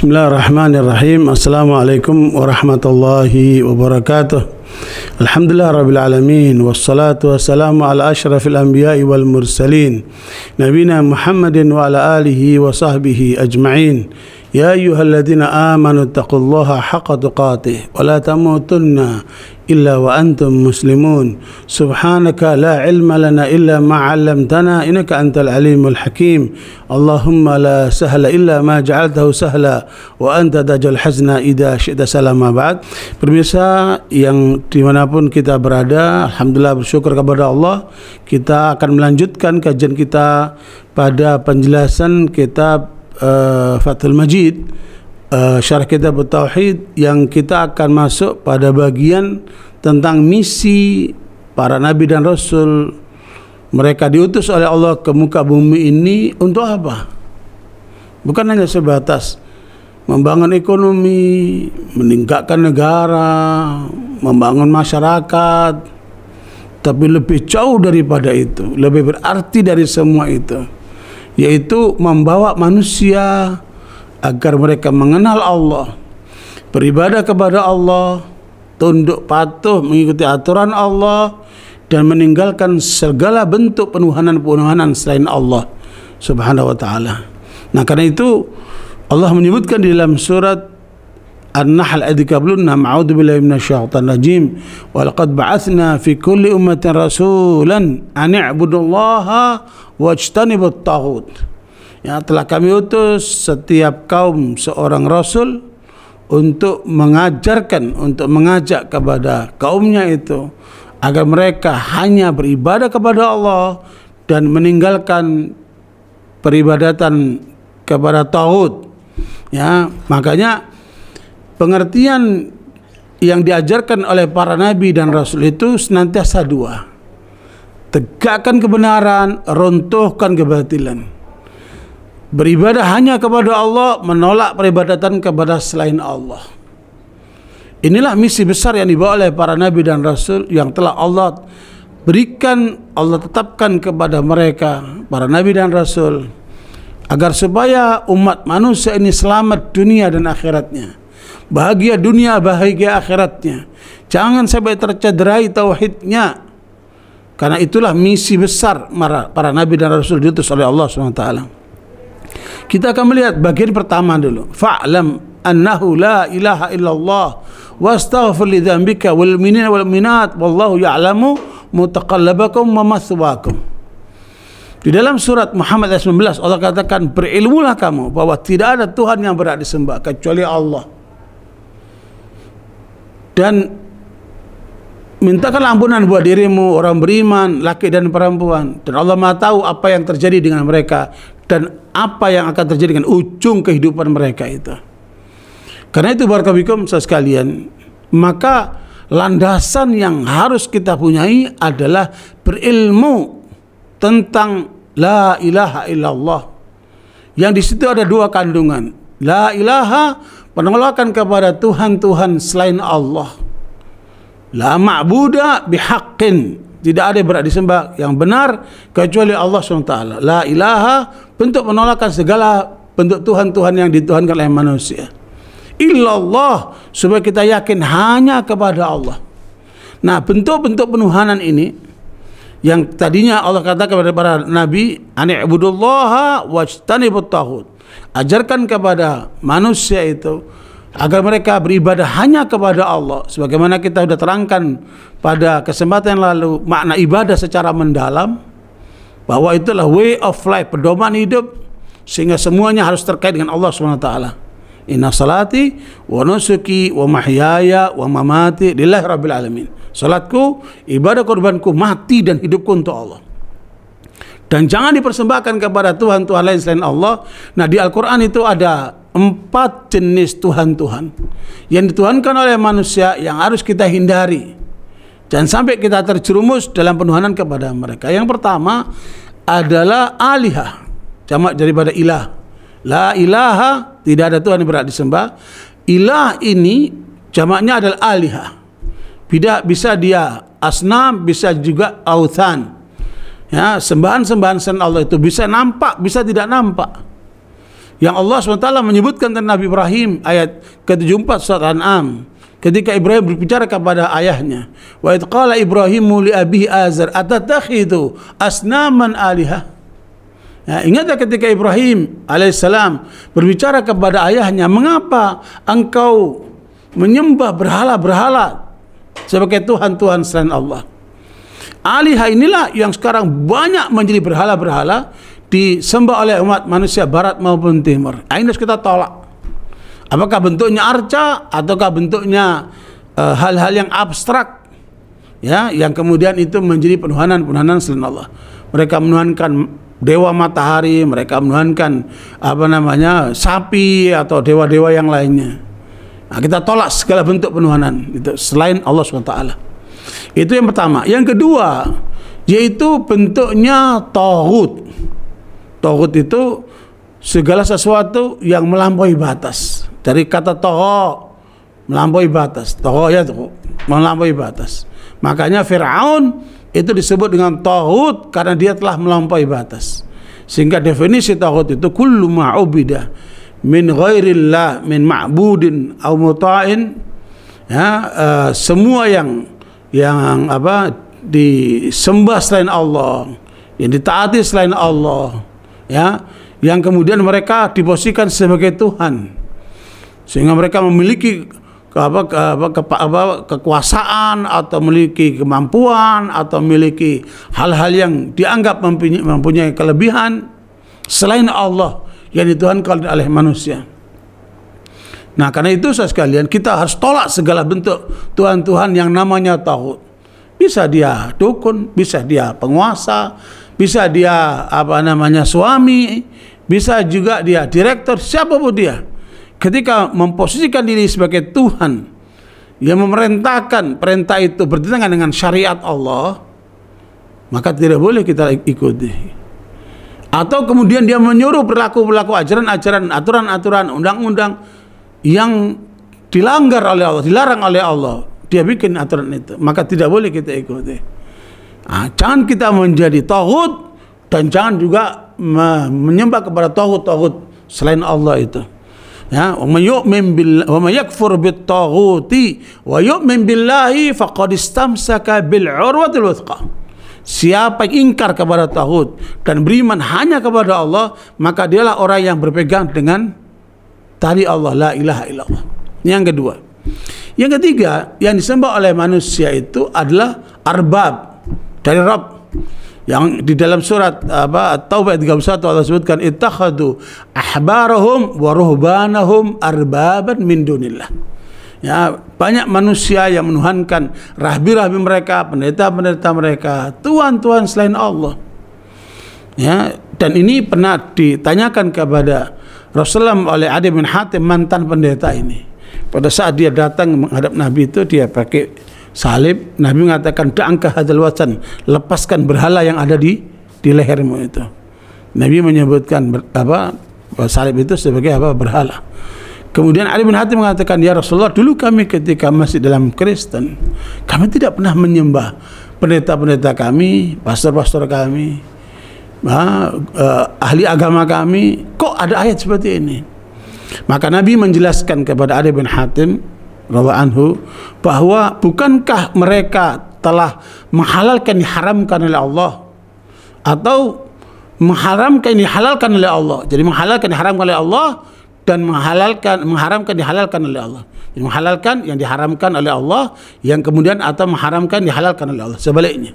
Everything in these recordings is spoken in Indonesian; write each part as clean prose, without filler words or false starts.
Bismillahirrahmanirrahim. Assalamualaikum warahmatullahi wabarakatuh. Alhamdulillah rabbil alamin, wassalatu wassalamu ala asyrafil anbiya'i wal mursalin nabina Muhammadin wa ala alihi wa sahbihi ajma'in. Ya ayyuhalladzina amanu taqullaha haqqa tuqatih wa la tamutunna illa wa antum muslimun. Subhanaka la ilma lana illa ma 'allamtana innaka antal alimul hakim. Allahumma la sahla illa ma ja'altahu sahla wa anta taj'al hazna idza syi'ta salama ba'd. Pemirsa yang dimanapun kita berada, alhamdulillah bersyukur kepada Allah, kita akan melanjutkan kajian kita pada penjelasan kitab Fathul Majid, syarah kitab Tauhid, yang kita akan masuk pada bagian tentang misi para nabi dan rasul. Mereka diutus oleh Allah ke muka bumi ini untuk apa? Bukan hanya sebatas membangun ekonomi, meningkatkan negara, membangun masyarakat, tapi lebih jauh daripada itu, lebih berarti dari semua itu, yaitu membawa manusia agar mereka mengenal Allah, beribadah kepada Allah, tunduk patuh mengikuti aturan Allah, dan meninggalkan segala bentuk penuhanan-penuhanan selain Allah Subhanahu wa ta'ala. Nah, karena itu Allah menyebutkan di dalam surat An-Nahl ayat 36, a'udzubillahi minasyaitonir rajim, wa laqad ba'atsna fi kulli ummatin rasulan an i'budullaha wajtanibut taghut. Ya, telah kami utus setiap kaum seorang rasul untuk mengajarkan, untuk mengajak kepada kaumnya itu agar mereka hanya beribadah kepada Allah dan meninggalkan peribadatan kepada taghut. Ya, makanya pengertian yang diajarkan oleh para nabi dan rasul itu senantiasa dua: tegakkan kebenaran, runtuhkan kebatilan. Beribadah hanya kepada Allah, menolak peribadatan kepada selain Allah. Inilah misi besar yang dibawa oleh para nabi dan rasul yang telah Allah berikan, Allah tetapkan kepada mereka, para nabi dan rasul, agar supaya umat manusia ini selamat dunia dan akhiratnya, bahagia dunia, bahagia akhiratnya, jangan sampai tercederai tauhidnya. Karena itulah misi besar para nabi dan rasul diutus oleh Allah SWT. Kita akan melihat bagian pertama dulu. Fa'lam annahu la ilaha illallah wastaghfir li dzambika wal mu'minina wal mu'minat wallahu ya'lamu mutaqallabakum wa mathwaakum. Di dalam surat Muhammad ayat 19 Allah katakan, berilmulah kamu bahwa tidak ada Tuhan yang berhak disembah kecuali Allah, dan mintakan ampunan buat dirimu, orang beriman, laki dan perempuan, dan Allah Maha tahu apa yang terjadi dengan mereka dan apa yang akan terjadi dengan ujung kehidupan mereka itu. Karena itu barakallahu sekalian, maka landasan yang harus kita punyai adalah berilmu tentang la ilaha illallah, yang di situ ada dua kandungan. La ilaha, penolakan kepada Tuhan-Tuhan selain Allah. La ma'buda bihaqqin, tidak ada yang berhak disembah yang benar kecuali Allah SWT. La ilaha, bentuk penolakan segala bentuk Tuhan-Tuhan yang dituhankan oleh manusia. Illallah, supaya kita yakin hanya kepada Allah. Nah, bentuk-bentuk penuhanan ini yang tadinya Allah katakan kepada para nabi, ani'budullaha wajtanibut taghut, ajarkan kepada manusia itu agar mereka beribadah hanya kepada Allah. Sebagaimana kita sudah terangkan pada kesempatan yang lalu, makna ibadah secara mendalam, bahwa itulah way of life, pedoman hidup, sehingga semuanya harus terkait dengan Allah SWT. Inna salati wa nusuki wa mahyaya wa mamati lillahi rabbil alamin. Salatku, ibadah korbanku, mati dan hidupku untuk Allah. Dan jangan dipersembahkan kepada Tuhan-Tuhan lain selain Allah. Nah, di Al-Quran itu ada 4 jenis Tuhan-Tuhan yang dituhankan oleh manusia yang harus kita hindari. Jangan sampai kita terjerumus dalam penuhanan kepada mereka. Yang pertama adalah alihah, jamak daripada ilah. La ilaha, tidak ada Tuhan yang berhak disembah. Ilah ini jamaknya adalah alihah. Bisa dia asnam, bisa juga authan. Ya, sembahan-sembahan selain Allah itu bisa nampak, bisa tidak nampak. yang Allah SWT menyebutkan tentang Nabi Ibrahim, ayat ke-74 surat Al-An'am, ketika Ibrahim berbicara kepada ayahnya, wa idh qala Ibrahimu li abihi Azar atatakhidu asnaman alihah. Ya, ingatlah ketika Ibrahim alaihissalam berbicara kepada ayahnya, mengapa engkau menyembah berhala-berhala sebagai Tuhan-Tuhan selain Allah. Alihah inilah yang sekarang banyak menjadi berhala-berhala disembah oleh umat manusia barat maupun timur. Ini harus kita tolak. Apakah bentuknya arca ataukah bentuknya hal-hal yang abstrak, ya, yang kemudian itu menjadi penuhanan selain Allah. Mereka menuhankan dewa matahari, mereka menuhankan sapi atau dewa-dewa yang lainnya. Nah, kita tolak segala bentuk penuhanan itu selain Allah SWT. Itu yang pertama. Yang kedua, yaitu bentuknya taghut. Taghut itu segala sesuatu yang melampaui batas. Dari kata tagha, melampaui batas. Tagha ya tuh, melampaui batas. Makanya Fir'aun itu disebut dengan taghut karena dia telah melampaui batas. Sehingga definisi taghut itu kullu ma'ubida min ghairillah min ma'budin aw muta'in, ya, semua yang disembah selain Allah, yang ditaati selain Allah, ya, yang kemudian mereka diposisikan sebagai Tuhan, sehingga mereka memiliki kekuasaan atau memiliki kemampuan atau memiliki hal-hal yang dianggap mempunyai kelebihan selain Allah yang dituhankan oleh manusia. Nah, karena itu saudara sekalian, kita harus tolak segala bentuk Tuhan-Tuhan yang namanya taghut. Bisa dia dukun, bisa dia penguasa, bisa dia suami, bisa juga dia direktur, siapapun dia. Ketika memposisikan diri sebagai Tuhan yang memerintahkan perintah itu bertentangan dengan syariat Allah, maka tidak boleh kita ikuti. Atau kemudian dia menyuruh berlaku ajaran-ajaran, aturan-aturan, undang-undang yang dilanggar oleh Allah, dilarang oleh Allah, dia bikin aturan itu, maka tidak boleh kita ikuti. Nah, jangan kita menjadi taghut dan jangan juga menyembah kepada taghut selain Allah itu. Ya, wa may yakfur bit taghuti wa yu'min billahi faqad istamsaka bil urwatil wuthqa. Siapa yang ingkar kepada taghut dan beriman hanya kepada Allah, maka dialah orang yang berpegang dengan tali Allah, la ilaha illallah. Yang kedua. Yang ketiga, yang disembah oleh manusia itu adalah arbab, dari Rabb. Yang di dalam surat At-Taubah 31 Allah sebutkan ittakhadu ahbarahum wa ruhbanahum arbaban min dunillah. Ya, banyak manusia yang menuhankan rahbi-rahbi mereka, pendeta-pendeta mereka, tuhan-tuhan selain Allah. Ya, dan ini pernah ditanyakan kepada Rasulullah oleh Adi bin Hatim, mantan pendeta ini. Pada saat dia datang menghadap Nabi itu, dia pakai salib. Nabi mengatakan, da'angka hadzal watsan, lepaskan berhala yang ada di lehermu itu. Nabi menyebutkan salib itu sebagai berhala. Kemudian Ali bin Hatim mengatakan, ya Rasulullah, dulu kami ketika masih dalam Kristen, kami tidak pernah menyembah pendeta-pendeta kami, pastor-pastor kami, ahli agama kami. Kok ada ayat seperti ini? Maka Nabi menjelaskan kepada Ali bin Hatim radhiyallahu anhu bahwa bukankah mereka telah menghalalkan diharamkan oleh Allah, atau mengharamkan dihalalkan oleh Allah. Jadi menghalalkan diharamkan oleh Allah dan mengharamkan dihalalkan oleh Allah. Jadi menghalalkan yang diharamkan oleh Allah, yang kemudian atau mengharamkan dihalalkan oleh Allah, sebaliknya.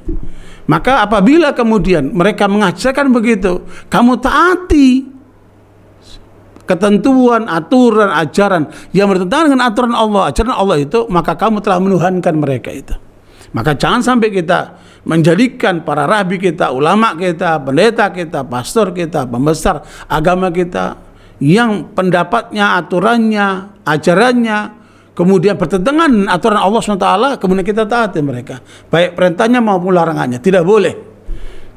Maka apabila kemudian mereka mengajarkan begitu, kamu taati ketentuan, aturan, ajaran yang bertentangan dengan aturan Allah, ajaran Allah itu, maka kamu telah menuhankan mereka itu. Maka jangan sampai kita menjadikan para rabi kita, ulama kita, pendeta kita, pastor kita, pembesar agama kita yang pendapatnya, aturannya, ajarannya kemudian bertentangan dengan aturan Allah SWT, kemudian kita taati mereka, baik perintahnya maupun larangannya. Tidak boleh.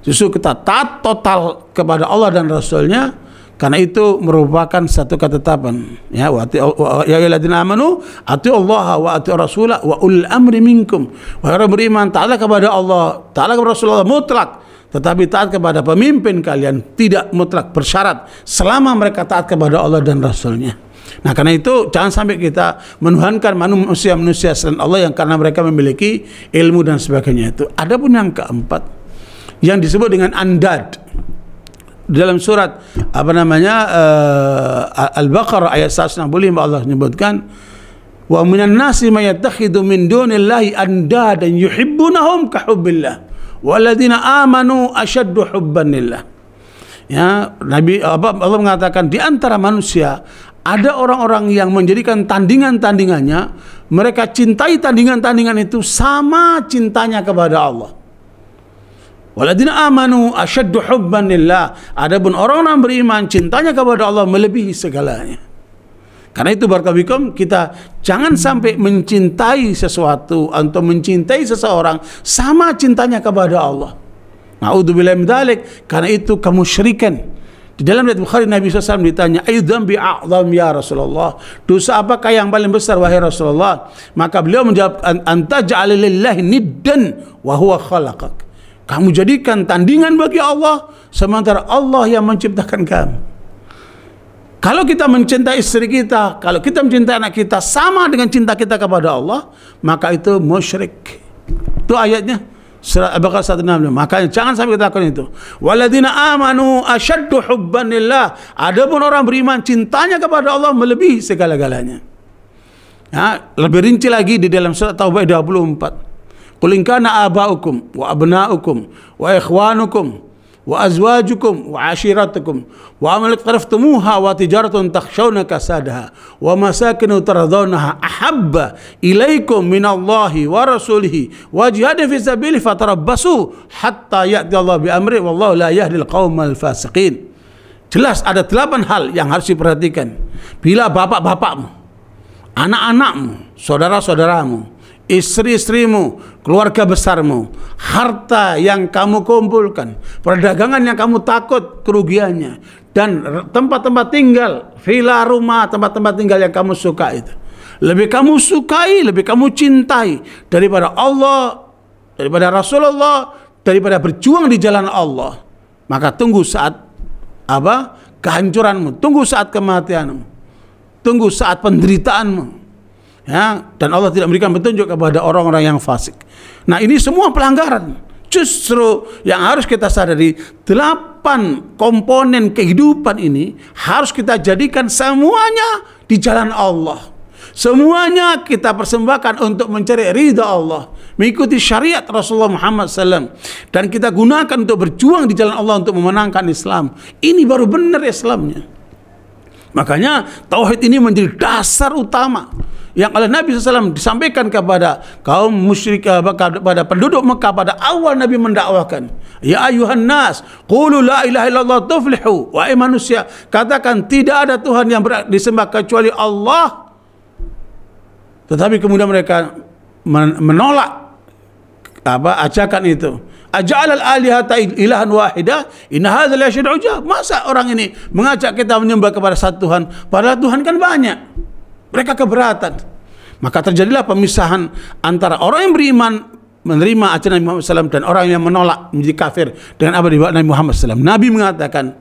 Justru kita taat total kepada Allah dan Rasulnya, karena itu merupakan satu ketetapan. Ya, ya ayyuhalladzina amanu atii'u Allah wa atii'ur rasulah wa ulil amri minkum. Wahai orang beriman, taatlah kepada Allah, taatlah kepada Rasulullah mutlak, tetapi taat kepada pemimpin kalian tidak mutlak bersyarat selama mereka taat kepada Allah dan Rasulnya. Nah, karena itu jangan sampai kita menuhankan manusia-manusia selain Allah yang karena mereka memiliki ilmu dan sebagainya itu. Adapun yang keempat yang disebut dengan andad dalam surat Al-Baqarah ayat 165 Allah menyebutkan wa minan nasi may yattakhidhu min dunillahi andadan yuhibbunahum ka hubbillah walladzina amanu ashaddu hubban lillah. Ya, Allah mengatakan di antara manusia ada orang-orang yang menjadikan tandingan-tandingannya, mereka cintai tandingan-tandingan itu sama cintanya kepada Allah. Waladina amanu asyaddu hubban lillah. Adapun orang-orang beriman cintanya kepada Allah melebihi segalanya. Karena itu barakallahu kita jangan sampai mencintai sesuatu atau mencintai seseorang sama cintanya kepada Allah. Na'udzubillahi min dzalik. Karena itu kemusyrikan. Di dalam riwayat Bukhari Nabi SAW ditanya, "Ayu dzambi a'dzam ya Rasulullah?" Dosa apakah yang paling besar wahai Rasulullah? Maka beliau menjawab, "Anta ja'ala lillahi niddan wa huwa khalaqak." Kamu jadikan tandingan bagi Allah sementara Allah yang menciptakan kamu. Kalau kita mencintai istri kita, kalau kita mencintai anak kita sama dengan cinta kita kepada Allah, maka itu musyrik. Itu ayatnya Surah Al-Baqarah 165. Makanya jangan sampai kita lakukan itu. Waladina amanu asyaddu hubban lillah. Adapun orang beriman cintanya kepada Allah melebihi segala-galanya. Ya, lebih rinci lagi di dalam surat Taubah 24. Qul in kana aba'ukum wa abna'ukum wa ikhwanukum wa azwajukum wa ashiratukum wa amal iqtaraftumuha wa tijaratun takhshawna kasadaha wa masakinu taradawnaha ahabba ilaikum minallahi wa rasulihi wa jihadin fi sabilihi fatarabbasu hatta ya'ti Allah bi amri wallahu la yahdil qaumal fasiqin. Jelas ada 8 hal yang harus diperhatikan. Bila bapak-bapakmu, anak-anakmu, saudara-saudaramu, istri-istrimu, keluarga besarmu, harta yang kamu kumpulkan, perdagangan yang kamu takut kerugiannya, dan tempat-tempat tinggal, villa, rumah, tempat-tempat tinggal yang kamu suka itu lebih kamu sukai, lebih kamu cintai daripada Allah, daripada Rasulullah, daripada berjuang di jalan Allah, maka tunggu saat kehancuranmu, tunggu saat kematianmu, tunggu saat penderitaanmu. Ya, dan Allah tidak memberikan petunjuk kepada orang-orang yang fasik. Nah, ini semua pelanggaran. Justru yang harus kita sadari, 8 komponen kehidupan ini harus kita jadikan semuanya di jalan Allah. Semuanya kita persembahkan untuk mencari ridha Allah, mengikuti syariat Rasulullah Muhammad SAW, dan kita gunakan untuk berjuang di jalan Allah untuk memenangkan Islam. Ini baru benar Islamnya. Makanya tauhid ini menjadi dasar utama yang oleh Nabi SAW disampaikan kepada kaum musyrik, kepada penduduk Mekah pada awal Nabi mendakwakan. Ya ayuhan nas, qulu la ilaha illallah tuflihu. Wahai manusia, katakan tidak ada Tuhan yang berhak disembah kecuali Allah. Tetapi kemudian mereka menolak ajakan itu. Aja'alal alihata ilahan wahidah inna hadzal lasyai'un ujab. Masa orang ini mengajak kita menyembah kepada satu Tuhan padahal Tuhan kan banyak. Mereka keberatan. Maka terjadilah pemisahan antara orang yang beriman menerima ajaran Nabi Muhammad SAW dan orang yang menolak menjadi kafir dengan apa dibawa Nabi Muhammad SAW. Nabi mengatakan,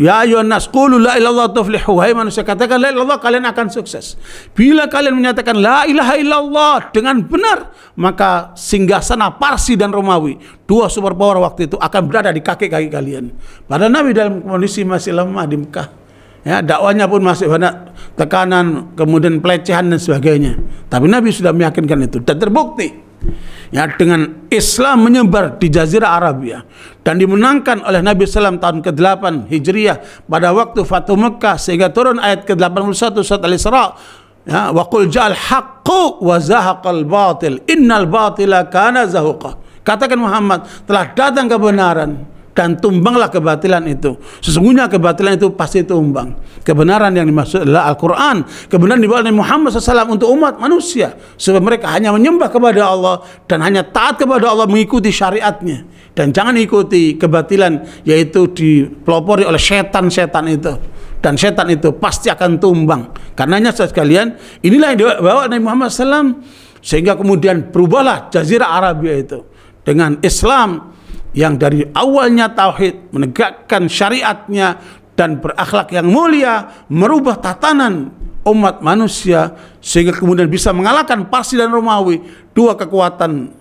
ya ayuhan nas qulu la ilaha illallah tuflihu. Wahai manusia, katakan la ilaha illallah, kalian akan sukses. Bila kalian menyatakan la ilaha illallah dengan benar, maka singgasana Parsi dan Romawi, 2 superpower waktu itu, akan berada di kaki-kaki kalian. Padahal Nabi dalam kondisi masih lemah di Mekah. Ya, dakwanya pun masih banyak tekanan, kemudian pelecehan dan sebagainya. Tapi Nabi sudah meyakinkan itu dan terbukti. Ya, dengan Islam menyebar di Jazirah Arabia dan dimenangkan oleh Nabi SAW tahun ke-8 Hijriah pada waktu Fathu Mekah, sehingga turun ayat ke-81 surat Al-Isra. Ya, wa qul ja'al haqqu wa zahaqal batil innal batila kana zahuqa. Katakan Muhammad, telah datang kebenaran dan tumbanglah kebatilan itu. Sesungguhnya kebatilan itu pasti tumbang. Kebenaran yang dimaksud adalah Al-Quran. Kebenaran dibawa Nabi Muhammad SAW untuk umat manusia, supaya mereka hanya menyembah kepada Allah dan hanya taat kepada Allah, mengikuti syariatnya, dan jangan ikuti kebatilan, yaitu dipelopori oleh setan-setan itu. Dan setan itu pasti akan tumbang. Karenanya sekalian, inilah yang dibawa Nabi Muhammad SAW, sehingga kemudian berubahlah Jazirah Arabia itu dengan Islam yang dari awalnya tauhid, menegakkan syariatnya dan berakhlak yang mulia, merubah tatanan umat manusia sehingga kemudian bisa mengalahkan Parsi dan Romawi, dua kekuatan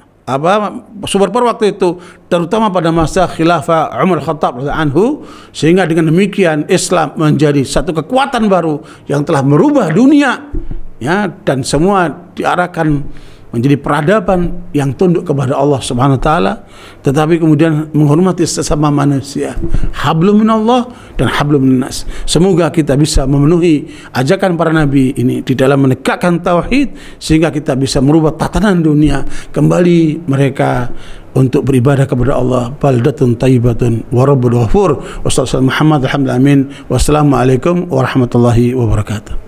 super waktu itu, terutama pada masa khilafah Umar Khattab anhu, sehingga dengan demikian Islam menjadi satu kekuatan baru yang telah merubah dunia, ya, dan semua diarahkan menjadi peradaban yang tunduk kepada Allah Subhanahu wa taala, tetapi kemudian menghormati sesama manusia. Hablum minallah dan hablum minnas. Semoga kita bisa memenuhi ajakan para nabi ini di dalam menegakkan tauhid sehingga kita bisa merubah tatanan dunia, kembali mereka untuk beribadah kepada Allah. Baldatun thayyibatun wa rabbul ghafur. Wassalamualaikum warahmatullahi wabarakatuh.